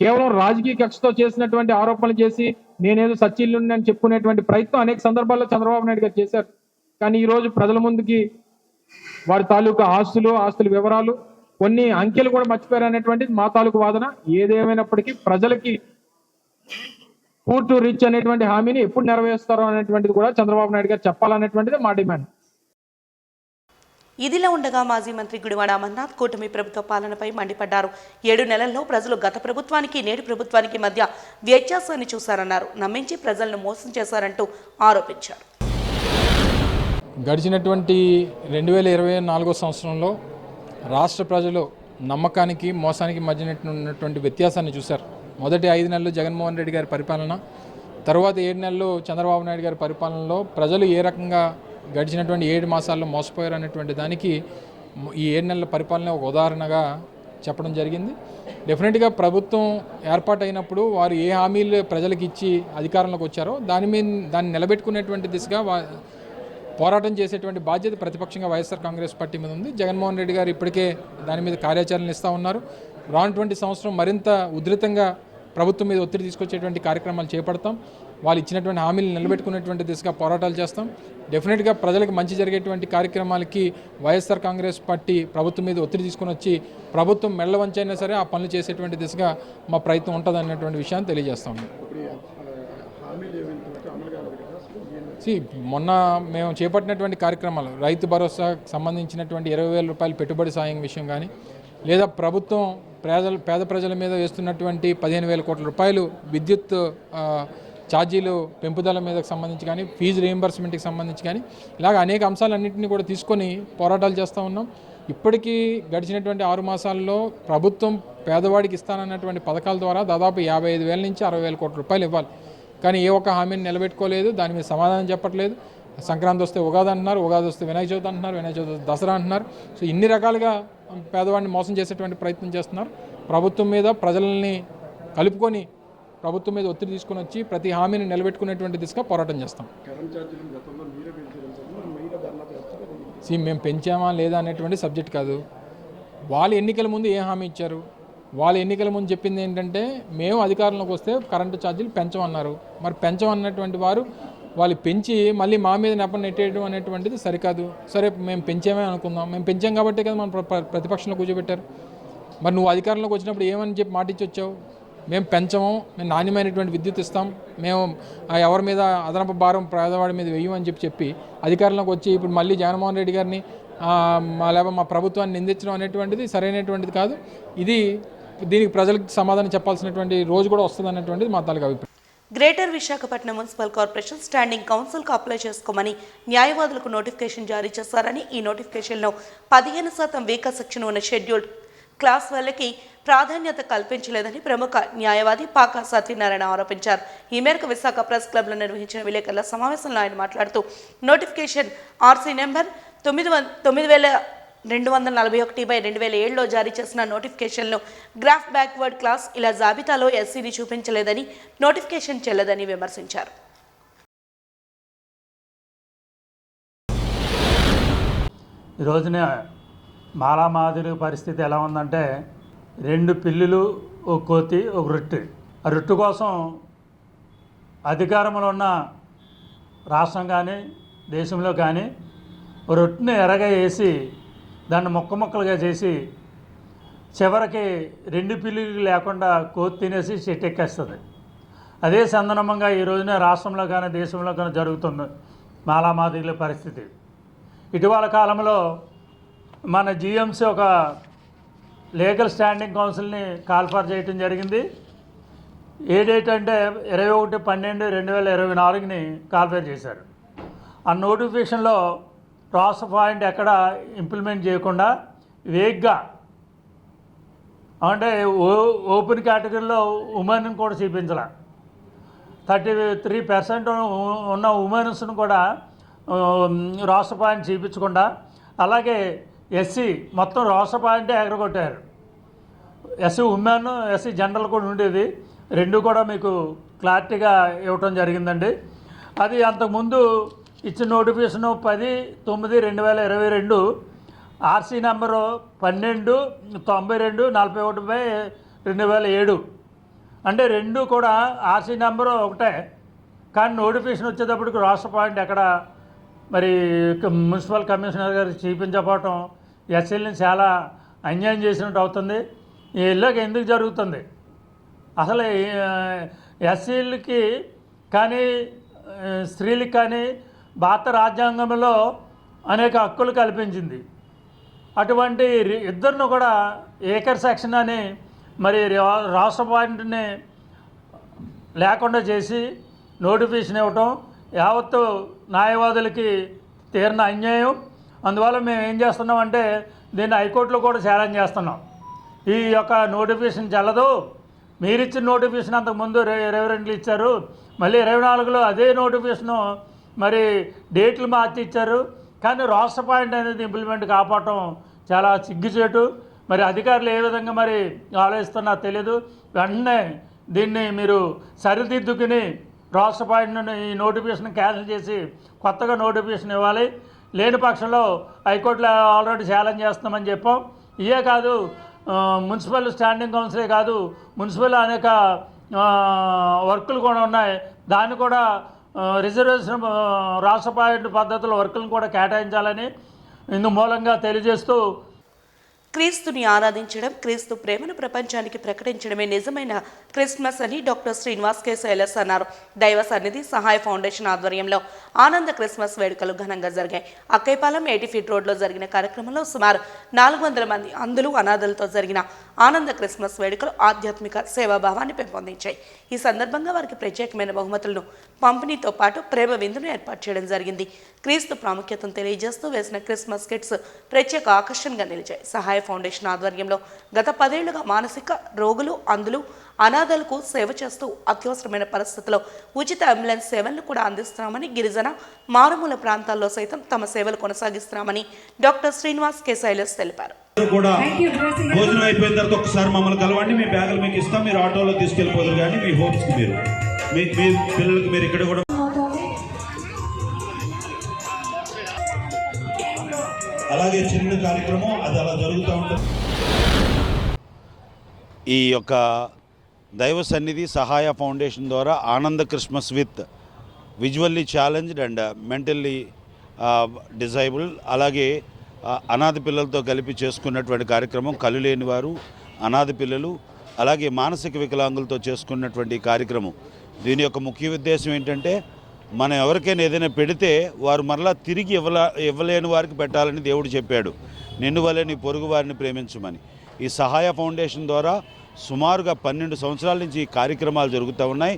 కేవలం రాజకీయ కక్షతో చేసినటువంటి ఆరోపణలు చేసి నేనేదో సచ్చిల్లుండి అని చెప్పుకునేటువంటి ప్రయత్నం అనేక సందర్భాల్లో చంద్రబాబు నాయుడు గారు చేశారు. కానీ ఈరోజు ప్రజల ముందుకి వారి తాలూకా ఆస్తుల వివరాలు, కొన్ని అంకెలు కూడా మర్చిపోయారు అనేటువంటిది మా తాలూకు వాదన. ఏదేమైనప్పటికీ ప్రజలకి పూర్ టు రిచ్ అనేటువంటి హామీని ఎప్పుడు నెరవేరుస్తారో అనేటువంటిది కూడా చంద్రబాబు నాయుడు గారు చెప్పాలనేటువంటిది మా డిమాండ్. ఇదిలా ఉండగా మాజీ మంత్రి గుడివాడ అమర్నాథ్ కూటమి ప్రభుత్వ పాలనపై మండిపడ్డారు. 7 నెలల్లో ప్రజలు గత ప్రభుత్వానికి నేడు ప్రభుత్వానికి మధ్య వ్యత్యాసాన్ని చూశారన్నారు. నమ్మించి ప్రజలను మోసం చేశారంటూ ఆరోపించారు. గడిచినటువంటి 2024 సంవత్సరంలో రాష్ట్ర ప్రజలు నమ్మకానికి మోసానికి మధ్య ఉన్నటువంటి వ్యత్యాసాన్ని చూశారు. మొదటి 5 నెలలు జగన్మోహన్ రెడ్డి గారి పరిపాలన, తర్వాత 7 నెలలు చంద్రబాబు నాయుడు గారి పరిపాలనలో ప్రజలు ఏ రకంగా గడిచినటువంటి 7 మాసాల్లో మోసపోయారు అనేటువంటి దానికి ఈ 7 నెలల పరిపాలన ఒక ఉదాహరణగా చెప్పడం జరిగింది. డెఫినెట్గా ప్రభుత్వం ఏర్పాటైనప్పుడు వారు ఏ హామీలు ప్రజలకు ఇచ్చి అధికారంలోకి వచ్చారో దాన్ని నిలబెట్టుకునేటువంటి దిశగా పోరాటం చేసేటువంటి బాధ్యత ప్రతిపక్షంగా వైఎస్ఆర్ కాంగ్రెస్ పార్టీ మీద ఉంది. జగన్మోహన్ రెడ్డి గారు ఇప్పటికే దాని మీద కార్యాచరణ ఇస్తూ ఉన్నారు. రానుటువంటి సంవత్సరం మరింత ఉధృతంగా ప్రభుత్వం మీద ఒత్తిడి తీసుకొచ్చేటువంటి కార్యక్రమాలు చేపడతాం. వాళ్ళు ఇచ్చినటువంటి హామీలు నిలబెట్టుకునేటువంటి దిశగా పోరాటాలు చేస్తాం. డెఫినెట్గా ప్రజలకు మంచి జరిగేటువంటి కార్యక్రమాలకి వైఎస్ఆర్ కాంగ్రెస్ పార్టీ ప్రభుత్వం మీద ఒత్తిడి తీసుకొని వచ్చి ప్రభుత్వం మెళ్ళ వంచైనా సరే ఆ పనులు చేసేటువంటి దిశగా మా ప్రయత్నం ఉంటుంది అన్నటువంటి విషయాన్ని తెలియజేస్తా ఉన్నాం. మొన్న మేము చేపట్టినటువంటి కార్యక్రమాలు రైతు భరోసాకు సంబంధించినటువంటి 20,000 రూపాయల పెట్టుబడి సాయం విషయం కానీ, లేదా ప్రభుత్వం పేద ప్రజల మీద వేస్తున్నటువంటి 15,000 కోట్ల రూపాయలు విద్యుత్ ఛార్జీలు పెంపుదల మీదకి సంబంధించి కానీ, ఫీజు రీయింబర్స్మెంట్కి సంబంధించి కానీ, ఇలాగ అనేక అంశాలన్నింటినీ కూడా తీసుకొని పోరాటాలు చేస్తూ ఉన్నాం. ఇప్పటికీ గడిచినటువంటి 6 మాసాల్లో ప్రభుత్వం పేదవాడికి ఇస్తానన్నటువంటి పథకాల ద్వారా దాదాపు 55,000 నుంచి 60,000 కోట్ల రూపాయలు ఇవ్వాలి. కానీ ఏ ఒక్క హామీని నిలబెట్టుకోలేదు, దాని మీద సమాధానం చెప్పట్లేదు. సంక్రాంతి వస్తే ఉగాది అంటున్నారు, ఉగాది వస్తే వినాయక చవితి అంటున్నారు, వినాయక చవితి దసరా అంటున్నారు. సో ఇన్ని రకాలుగా పేదవాడిని మోసం చేసేటువంటి ప్రయత్నం చేస్తున్నారు. ప్రభుత్వం మీద ప్రజల్ని కలుపుకొని ప్రభుత్వం మీద ఒత్తిడి తీసుకొని వచ్చి ప్రతి హామీని నిలబెట్టుకునేటువంటి దిశగా పోరాటం చేస్తాం. మేము పెంచామా లేదా అనేటువంటి సబ్జెక్ట్ కాదు. వాళ్ళు ఎన్నికల ముందు ఏ హామీ ఇచ్చారు? వాళ్ళు ఎన్నికల ముందు చెప్పింది ఏంటంటే మేము అధికారంలోకి వస్తే కరెంటు ఛార్జీలు పెంచమన్నారు. మరి పెంచమన్నటువంటి వారు వాళ్ళు పెంచి మళ్ళీ మా మీద నెపం నెట్టేయడం అనేటువంటిది సరికాదు. సరే మేము పెంచామే అనుకుందాం, మేము పెంచాం కాబట్టే కదా మనం ప్రతిపక్షంలో కూర్చోబెట్టారు. మరి నువ్వు అధికారంలోకి వచ్చినప్పుడు ఏమని చెప్పి మాటిచ్చి వచ్చావు? మేము పెంచము, మేము నాణ్యమైనటువంటి విద్యుత్ ఇస్తాం, మేము ఎవరి మీద అదనపు భారం పేదవాడి మీద వేయమని చెప్పి అధికారంలోకి వచ్చి ఇప్పుడు మళ్ళీ జగన్మోహన్ రెడ్డి గారిని లేకపోతే మా ప్రభుత్వాన్ని నిందించడం అనేటువంటిది సరైనటువంటిది కాదు. దీనికి ప్రజలకు సమాధానం చెప్పాల్సినటువంటి రోజు కూడా వస్తుంది అన్నటువంటిది మా తాలూకా అభిప్రాయం. Greater Visakhapatnam municipal corporation standing కౌన్సిల్కు అప్లై చేసుకోమని న్యాయవాదులకు నోటిఫికేషన్ జారీ చేశారని, ఈ నోటిఫికేషన్లో 15% వీకా సెక్షన్ ఉన్న షెడ్యూల్డ్ క్లాస్ వాళ్ళకి ప్రాధాన్యత కల్పించలేదని ప్రముఖ న్యాయవాది పాకా సత్యనారాయణ ఆరోపించారు. ఈ మేరకు విశాఖ ప్రెస్ క్లబ్లో నిర్వహించిన విలేకరుల సమావేశంలో ఆయన మాట్లాడుతూ నోటిఫికేషన్ ఆర్సీ నెంబర్ 9241/2007లో జారీ చేసిన నోటిఫికేషన్లో గ్రాఫ్ బ్యాక్వర్డ్ క్లాస్ ఇలా జాబితాలో ఎస్సీని చూపించలేదని, నోటిఫికేషన్ చెల్లదని విమర్శించారు. ఈ రోజున మాలామాదిరి పరిస్థితి ఎలా ఉందంటే 2 పిల్లులు, ఒక కోతి, ఒక రొట్టె. ఆ రొట్టె కోసం అధికారంలో ఉన్న రాష్ట్రం కానీ దేశంలో కానీ రొట్టెని ఎరగా వేసి దాన్ని ముక్కలుగా చేసి చివరికి 2 పిల్లులు లేకుండా కోతి తినేసి చెట్టు ఎక్కేస్తుంది. అదే సందర్భంగా ఈ రోజున రాష్ట్రంలో కానీ దేశంలో కానీ జరుగుతుంది మాలామాదిరిల పరిస్థితి. ఇటీవల కాలంలో మన జిఎంసీ ఒక లీగల్ స్టాండింగ్ కౌన్సిల్ని కాల్ఫర్ చేయటం జరిగింది. ఏ డేట్ అంటే 21/12/2024ని కాల్ఫర్ చేశారు. ఆ నోటిఫికేషన్లో క్రాస్ పాయింట్ ఎక్కడ ఇంప్లిమెంట్ చేయకుండా వేగ్గా అంటే ఓపెన్ కేటగిరీలో ఉమెన్ కూడా చూపించాల. 33% ఉన్న ఉమెన్స్ను కూడా రాష్ట్ర పాయింట్ చూపించకుండా, అలాగే ఎస్సీ మొత్తం రాష్ట్ర పాయింటే ఎగరగొట్టారు. ఎస్సీ ఉమెన్, ఎస్సీ జనరల్ కూడా ఉండేది, 2 కూడా మీకు క్లారిటీగా ఇవ్వటం జరిగిందండి. అది అంతకుముందు ఇచ్చిన నోటిఫికేషను 10/9/2022 ఆర్సీ నెంబరు 1292/41/2007 అంటే 2 కూడా ఆర్సీ నెంబరు ఒకటే. కానీ నోటిఫికేషన్ వచ్చేటప్పటికి రాష్ట్ర పాయింట్ ఎక్కడ మరి మున్సిపల్ కమిషనర్ గారు చూపించకపోవటం ఎస్సీలని చాలా అన్యాయం చేసినట్టు అవుతుంది. ఈ ఇళ్ళకి ఎందుకు జరుగుతుంది? అసలు ఎస్సీలకి కానీ స్త్రీలకు కానీ భారత రాజ్యాంగంలో అనేక హక్కులు కల్పించింది. అటువంటి ఇద్దరిని కూడా ఏకర్ సెక్షన్ అని మరి రాష్ట్ర పాయింట్ని లేకుండా చేసి నోటిఫికేషన్ ఇవ్వటం యావత్తు న్యాయవాదులకి తీరిన అన్యాయం. అందువల్ల మేము ఏం చేస్తున్నామంటే దీన్ని హైకోర్టులో కూడా ఛాలెంజ్ చేస్తున్నాం. ఈ యొక్క నోటిఫికేషన్ చెల్లదు, మీరిచ్చిన నోటిఫికేషన్ అంతకుముందు 22 ఇచ్చారు, మళ్ళీ 24లో అదే నోటిఫికేషను మరి డేట్లు మార్చి ఇచ్చారు, కానీ రాష్ట్ర పాయింట్ అనేది ఇంప్లిమెంట్ కాపాడటం చాలా సిగ్గుచేటు. మరి అధికారులు ఏ విధంగా మరి ఆలోచిస్తున్నా తెలియదు. వెంటనే దీన్ని మీరు సరిదిద్దుకుని రాష్ట్ర పాయింట్ ఈ నోటిఫికేషన్ క్యాన్సిల్ చేసి కొత్తగా నోటిఫికేషన్ ఇవ్వాలి. లేని పక్షంలో హైకోర్టులో ఆల్రెడీ ఛాలెంజ్ చేస్తున్నామని చెప్పాం. ఇవే కాదు, మున్సిపల్ స్టాండింగ్ కౌన్సిలే కాదు, మున్సిపల్ అనేక వర్కులు కూడా ఉన్నాయి. దాన్ని కూడా రిజర్వేషన్ రాష్ట్ర పాయింట్ పద్ధతిలో వర్కులను కూడా కేటాయించాలని ఇందు మూలంగా తెలియజేస్తూ, క్రీస్తుని ఆరాధించడం, క్రీస్తు ప్రేమను ప్రపంచానికి ప్రకటించడమే నిజమైన క్రిస్మస్ అని డాక్టర్ శ్రీనివాస్ కె శైలస్ అన్నారు. దైవ సన్నిధి సహాయ ఫౌండేషన్ ఆధ్వర్యంలో ఆనంద క్రిస్మస్ వేడుకలు ఘనంగా జరిగాయి. అక్కైపాలెం 80 ఫీట్ రోడ్లో జరిగిన కార్యక్రమంలో సుమారు 400 మంది అందులు అనాథలతో జరిగిన ఆనంద క్రిస్మస్ వేడుకలు ఆధ్యాత్మిక సేవాభావాన్ని పెంపొందించాయి. ఈ సందర్భంగా వారికి ప్రత్యేకమైన బహుమతులను పంపిణీతో పాటు ప్రేమ విందును ఏర్పాటు చేయడం జరిగింది. క్రీస్తు ప్రాముఖ్యతను తెలియజేస్తూ వేసిన క్రిస్మస్ కిట్స్ ప్రత్యేక ఆకర్షణగా నిలిచాయి. సహాయ ఫౌండేషన్ ఆధ్వర్యంలో గత 10 ఏళ్లుగా మానసిక రోగులు, అందులు, అనాథలకు సేవ చేస్తూ అత్యవసరమైన పరిస్థితుల్లో ఉచిత అంబులెన్స్ సేవలను కూడా అందిస్తున్నామని, గిరిజన మారుమూల ప్రాంతాల్లో సైతం తమ సేవలు కొనసాగిస్తున్నామని డాక్టర్ శ్రీనివాస్ కె శైలస్ తెలిపారు. కూడా భోజనం అయిపోయిన తర్వాత ఒకసారి మమ్మల్ని కలవండి, మీ బ్యాగులు మీకు ఇస్తాం, మీరు ఆటోలో తీసుకెళ్ళిపోదురు. కానీ మీ హోమ్స్కి మీరు మీ పిల్లలకి మీరు ఇక్కడ కూడా అలాగే చిన్న కార్యక్రమం అది అలా జరుగుతూ ఉంటుంది. ఈ యొక్క దైవ సన్నిధి సహాయ ఫౌండేషన్ ద్వారా ఆనంద Christmas with visually challenged and mentally డిజైబుల్, అలాగే అనాథ పిల్లలతో కలిపి చేసుకున్నటువంటి కార్యక్రమం. కళ్ళు లేని వారు, అనాథ పిల్లలు, అలాగే మానసిక వికలాంగులతో చేసుకున్నటువంటి కార్యక్రమం. దీని యొక్క ముఖ్య ఉద్దేశం ఏంటంటే, మనం ఎవరికైనా ఏదైనా పెడితే వారు మరలా తిరిగి ఇవ్వలేని వారికి పెట్టాలని దేవుడు చెప్పాడు. నిన్ను వలె నీ పొరుగు వారిని ప్రేమించమని. ఈ సహాయ ఫౌండేషన్ ద్వారా సుమారుగా 12 సంవత్సరాల నుంచి ఈ కార్యక్రమాలు జరుగుతూ ఉన్నాయి.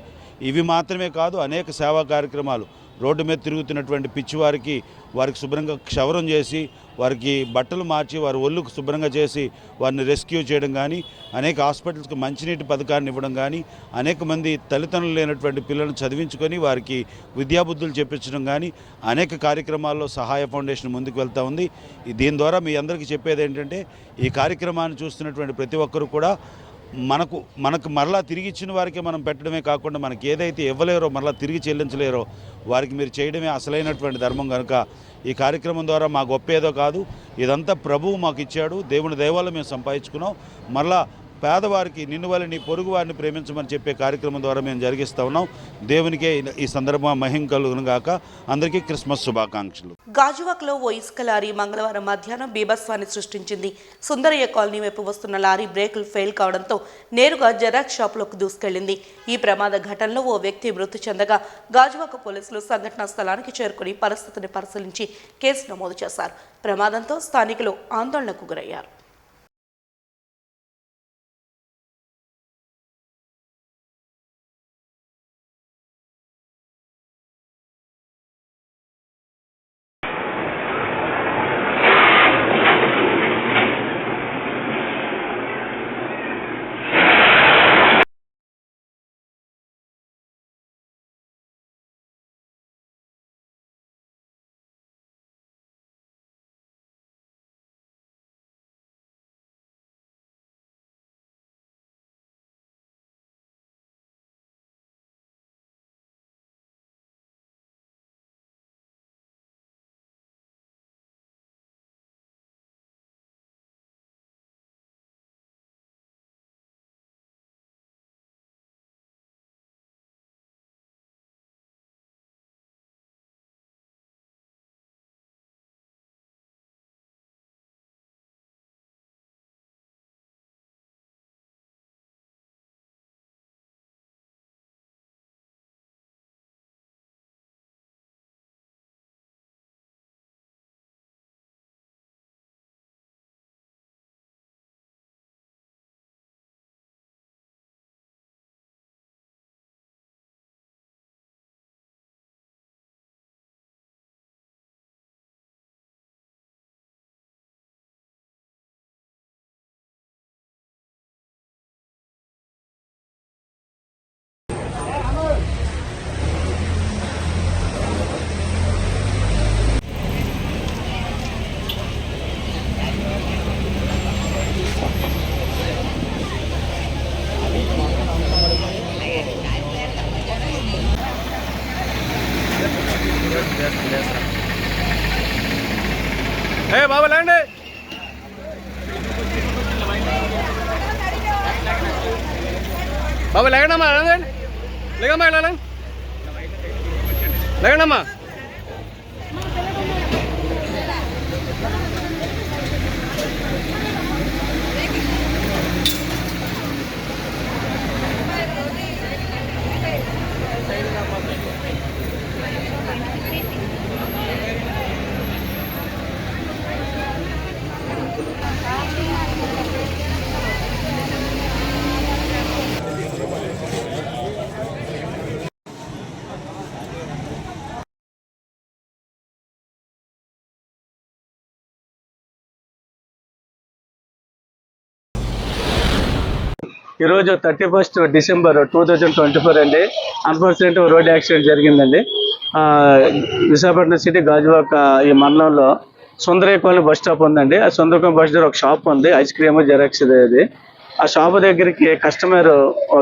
ఇవి మాత్రమే కాదు, అనేక సేవా కార్యక్రమాలు. రోడ్డు మీద తిరుగుతున్నటువంటి పిచ్చివారికి వారికి శుభ్రంగా క్షవరం చేసి, వారికి బట్టలు మార్చి, వారి ఒళ్ళుకు శుభ్రంగా చేసి వారిని రెస్క్యూ చేయడం కానీ, అనేక హాస్పిటల్స్కి మంచినీటి పథకాన్ని ఇవ్వడం కానీ, అనేక మంది తల్లిదండ్రులు లేనటువంటి పిల్లలను చదివించుకొని వారికి విద్యాబుద్ధులు చెప్పించడం కానీ, అనేక కార్యక్రమాల్లో సహాయ ఫౌండేషన్ ముందుకు వెళ్తూ ఉంది. దీని ద్వారా మీ అందరికీ చెప్పేది ఏంటంటే, ఈ కార్యక్రమాన్ని చూస్తున్నటువంటి ప్రతి ఒక్కరూ కూడా మనకు మరలా తిరిగి ఇచ్చిన వారికి మనం పెట్టడమే కాకుండా, మనకి ఏదైతే ఇవ్వలేరో, మరలా తిరిగి చెల్లించలేరో వారికి మీరు చేయడమే అసలైనటువంటి ధర్మం. కనుక ఈ కార్యక్రమం ద్వారా మా గొప్ప ఏదో కాదు, ఇదంతా ప్రభువు మాకు ఇచ్చాడు. దేవుని దయవల్ల మేము సంపాదించుకున్నాం. మరలా పేదవారికి నిన్ను వల్ల నీ పొరుగు వారిని ప్రేమించమని చెప్పే కార్యక్రమం ద్వారా మేము జరిగిస్తూ ఉన్నాం. దేవునికే ఈ సందర్భంగా మహిమ కలుగును గాక. అందరికీ క్రిస్మస్ శుభాకాంక్షలు. గాజువాకలో ఓ ఇసుక లారీ మంగళవారం మధ్యాహ్నం బీభత్సాన్ని సృష్టించింది. సుందరయ్య కాలనీ వైపు వస్తున్న లారీ బ్రేకులు ఫెయిల్ కావడంతో నేరుగా జెరాక్స్ షాపులోకి దూసుకెళ్లింది. ఈ ప్రమాద ఘటనలో ఓ వ్యక్తి మృతి చెందగా గాజువాక పోలీసులు సంఘటనా స్థలానికి చేరుకుని పరిస్థితిని పరిశీలించి కేసు నమోదు చేశారు. ప్రమాదంతో స్థానికులు ఆందోళనకు గురయ్యారు. బాబా లేండి బాబా లేకండమ్మా లేదండి లేకమ్మా ఇలా లేకండమ్మా ఈరోజు 31st December 2024 అండి. అన్ఫార్చునేట్ రోడ్ యాక్సిడెంట్ జరిగిందండి. విశాఖపట్నం సిటీ గాజువాక ఈ మండలంలో సుందరయ్య బస్ స్టాప్ ఉందండి. ఆ సుందరయ్య బస్ దగ్గర ఒక షాప్ ఉంది, ఐస్ క్రీమ్ జెరాక్స్ అది. ఆ షాప్ దగ్గరికి కస్టమర్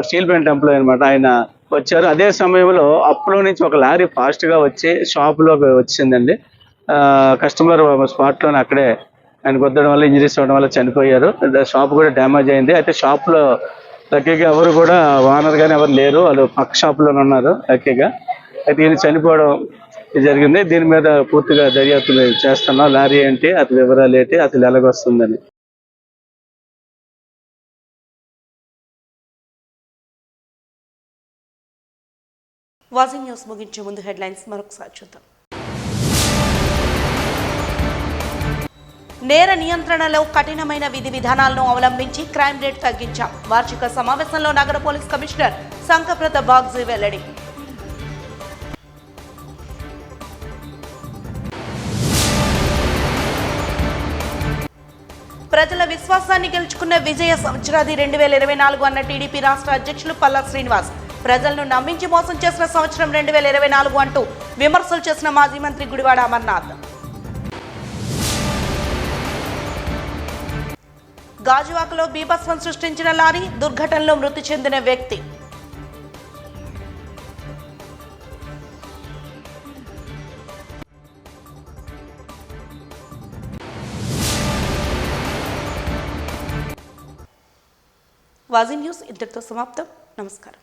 స్టీల్ ప్లాంట్ ఎంప్లాయీ అనమాట, ఆయన వచ్చారు. అదే సమయంలో అప్పులో నుంచి ఒక లారీ ఫాస్ట్గా వచ్చి షాప్లోకి వచ్చిందండి. కస్టమర్ స్పాట్లోనే అక్కడే ఆయన కొద్దడం వల్ల ఇంజరీస్ అవ్వడం వల్ల చనిపోయారు. షాప్ కూడా డ్యామేజ్ అయింది. అయితే షాప్లో లక్కీగా ఎవరు కూడా ఓనర్ కానీ ఎవరు లేరు, వాళ్ళు పక్క షాప్లోనే ఉన్నారు లక్కీగా. అయితే ఈయన చనిపోవడం జరిగింది. దీని మీద పూర్తిగా దర్యాప్తు చేస్తున్నాం. లారీ ఏంటి, అతని వివరాలు ఏంటి, అతను ఎలాగొస్తుందని. వాజీ న్యూస్ ముగించే ముందు హెడ్లైన్స్ మరొకసారి చూద్దాం. నేర నియంత్రణలో కఠినమైన విధి విధానాలను అవలంబించి క్రైమ్ రేట్ తగ్గించాం. వార్షిక సమావేశంలో నగర పోలీస్ కమిషనర్ సంకప్రత బాగ్జీ వెల్లడి. ప్రజల విశ్వాసాన్ని గెలుచుకున్న విజయ సంవత్సరాది 2024 అన్న టీడీపీ రాష్ట్ర అధ్యక్షులు పల్లా శ్రీనివాస్. ప్రజలను నమ్మించి మోసం చేసిన సంవత్సరం 2024 అంటూ విమర్శలు చేసిన మాజీ మంత్రి గుడివాడ అమర్నాథ్. గాజువాకలో బీభత్సం సృష్టించిన లారీ, దుర్ఘటనలో మృతి చెందిన వ్యక్తి. వాజీ న్యూస్ ఇంతటితో సమాప్తం. నమస్కారం.